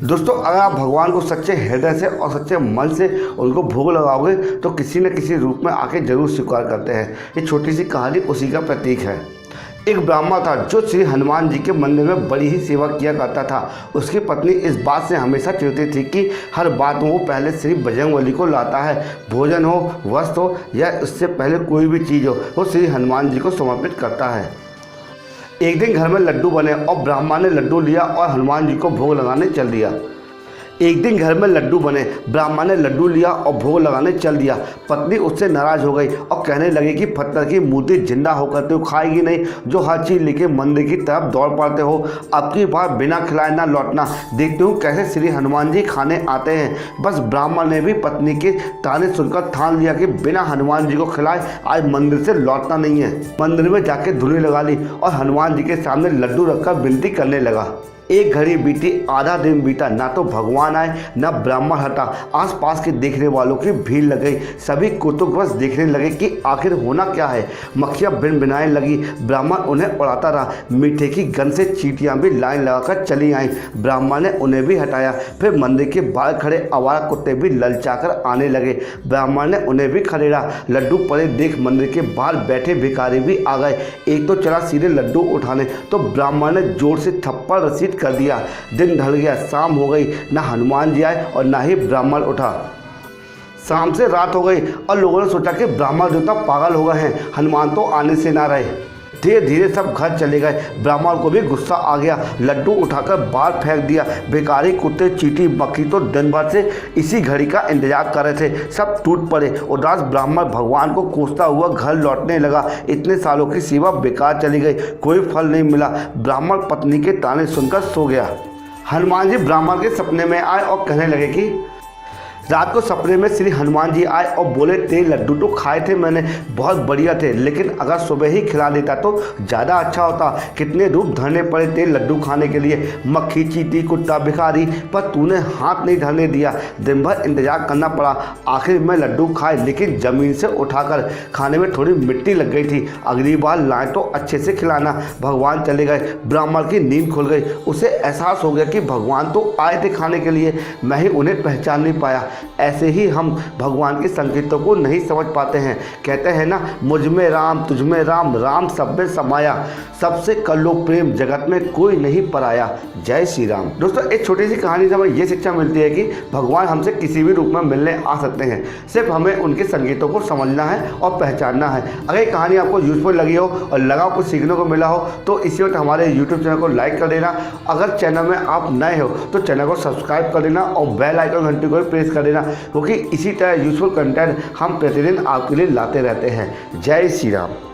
दोस्तों, अगर आप भगवान को सच्चे हृदय से और सच्चे मन से उनको भोग लगाओगे तो किसी न किसी रूप में आके जरूर स्वीकार करते हैं। ये छोटी सी कहानी उसी का प्रतीक है। एक ब्राह्मण था जो श्री हनुमान जी के मंदिर में बड़ी ही सेवा किया करता था। उसकी पत्नी इस बात से हमेशा चिढ़ती थी कि हर बात में वो पहले श्री बजरंगबली को लाता है। भोजन हो, वस्त्र हो या इससे पहले कोई भी चीज़ हो, वो श्री हनुमान जी को समर्पित करता है। एक दिन घर में लड्डू बने और ब्राह्मण ने लड्डू लिया और हनुमान जी को भोग लगाने चल दिया। पत्नी उससे नाराज हो गई और कहने लगी कि पत्थर की मूर्ति जिंदा होकर तो खाएगी नहीं, जो हर चीज़ लेके मंदिर की तरफ दौड़ पड़ते हो। अब की बार बिना खिलाए ना लौटना, देखते हूँ कैसे श्री हनुमान जी खाने आते हैं। बस ब्राह्मण ने भी पत्नी के ताने सुनकर ठान लिया कि बिना हनुमान जी को खिलाए आज मंदिर से लौटना नहीं है। मंदिर में जाके धुनी लगा ली और हनुमान जी के सामने लड्डू रखकर विनती करने लगा। एक घड़ी बीती, आधा दिन बीता, ना तो भगवान आए ना ब्राह्मण हटा। आसपास के देखने वालों की भीड़ लग गई। सभी कौतूहलवश देखने लगे कि आखिर होना क्या है। मक्खियाँ भिनभिनाने लगी। ब्राह्मण उन्हें उड़ाता रहा। मीठे की गंध से चींटियाँ भी लाइन लगाकर चली आईं। ब्राह्मण ने उन्हें भी हटाया। फिर मंदिर के बाहर खड़े आवारा कुत्ते भी ललचाकर आने लगे। ब्राह्मण ने उन्हें भी खदेड़ा। लड्डू पड़े देख मंदिर के बाहर बैठे भिखारी भी आ गए। एक तो चला सीधे लड्डू उठाने, तो ब्राह्मण ने जोर से थप्पड़ रसीद कर दिया। दिन ढल गया, शाम हो गई, ना हनुमान जी आए और ना ही ब्राह्मण उठा। शाम से रात हो गई और लोगों ने सोचा कि ब्राह्मण देवता पागल हो गए हैं, हनुमान तो आने से ना रहे। धीरे धीरे सब घर चले गए। ब्राह्मण को भी गुस्सा आ गया, लड्डू उठाकर बाहर फेंक दिया। भिखारी, कुत्ते, चींटी, मक्खी तो दिन भर से इसी घड़ी का इंतजार कर रहे थे। सब टूट पड़े। उदास ब्राह्मण भगवान को कोसता हुआ घर लौटने लगा। इतने सालों की सेवा बेकार चली गई, कोई फल नहीं मिला। ब्राह्मण पत्नी के ताने सुनकर सो गया। हनुमान जी ब्राह्मण के सपने में आए और कहने लगे कि रात को सपने में श्री हनुमान जी आए और बोले, तेरे लड्डू तो खाए थे मैंने, बहुत बढ़िया थे, लेकिन अगर सुबह ही खिला देता तो ज़्यादा अच्छा होता। कितने रूप धरने पड़े तेरे लड्डू खाने के लिए, मक्खी, चींटी, कुत्ता, भिखारी, पर तूने हाथ नहीं धरने दिया। दिन भर इंतजार करना पड़ा। आखिर में लड्डू खाए, लेकिन ज़मीन से उठाकर खाने में थोड़ी मिट्टी लग गई थी। अगली बार लाए तो अच्छे से खिलाना। भगवान चले गए। ब्राह्मण की नींद खुल गई। उसे एहसास हो गया कि भगवान तो आए थे खाने के लिए, मैं ही उन्हें पहचान नहीं पाया। ऐसे ही हम भगवान के संकेतों को नहीं समझ पाते हैं। कहते हैं ना, मुझ में राम, तुझ में राम, राम सब में समाया, सबसे कर लो प्रेम, जगत में कोई नहीं पराया। जय श्री राम। दोस्तों, एक छोटी सी कहानी से हमें ये शिक्षा मिलती है कि भगवान हमसे किसी भी रूप में मिलने आ सकते हैं। सिर्फ हमें उनके संकेतों को समझना है और पहचानना है। अगर ये कहानी आपको यूजफुल लगी हो और लगा कुछ सीखने को मिला हो तो इसी वक्त हमारे यूट्यूब चैनल को लाइक कर देना। अगर चैनल में आप नए हो तो चैनल को सब्सक्राइब कर देना और बेल आइकन घंटी को भी प्रेस कर देना, क्योंकि इसी तरह यूजफुल कंटेंट हम प्रतिदिन आपके लिए लाते रहते हैं। जय श्री राम।